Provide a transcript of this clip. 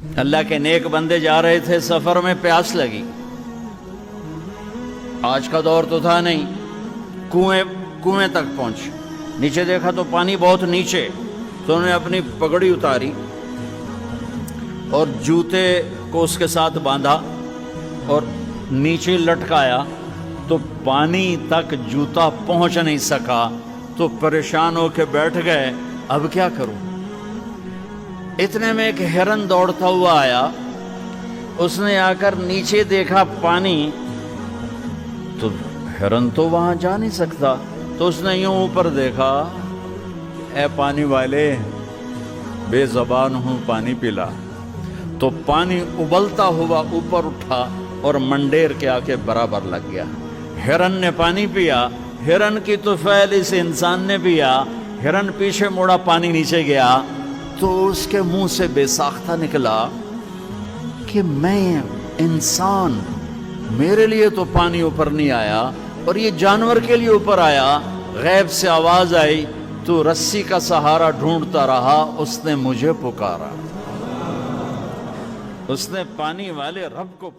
اللہ کے نیک بندے جا رہے تھے سفر میں، پیاس لگی، آج کا دور تو تھا نہیں، کنویں تک پہنچے، نیچے دیکھا تو پانی بہت نیچے، تو انہوں نے اپنی پگڑی اتاری اور جوتے کو اس کے ساتھ باندھا اور نیچے لٹکایا، تو پانی تک جوتا پہنچ نہیں سکا، تو پریشان ہو کے بیٹھ گئے، اب کیا کروں؟ اتنے میں ایک ہرن دوڑتا ہوا آیا، اس نے آ کر نیچے دیکھا پانی، تو ہرن تو وہاں جا نہیں سکتا، تو اس نے یوں اوپر دیکھا، اے پانی والے بے زبان ہوں پانی پلا، تو پانی ابلتا ہوا اوپر اٹھا اور منڈیر کے آ کے برابر لگ گیا۔ ہرن نے پانی پیا، ہرن کی طفیل اس انسان نے پیا، ہرن پیچھے مڑا، پانی نیچے گیا، تو اس کے منہ سے بے ساختہ نکلا کہ میں انسان، میرے لیے تو پانی اوپر نہیں آیا اور یہ جانور کے لیے اوپر آیا۔ غیب سے آواز آئی، تو رسی کا سہارا ڈھونڈتا رہا، اس نے مجھے پکارا، اس نے پانی والے رب کو پکارا۔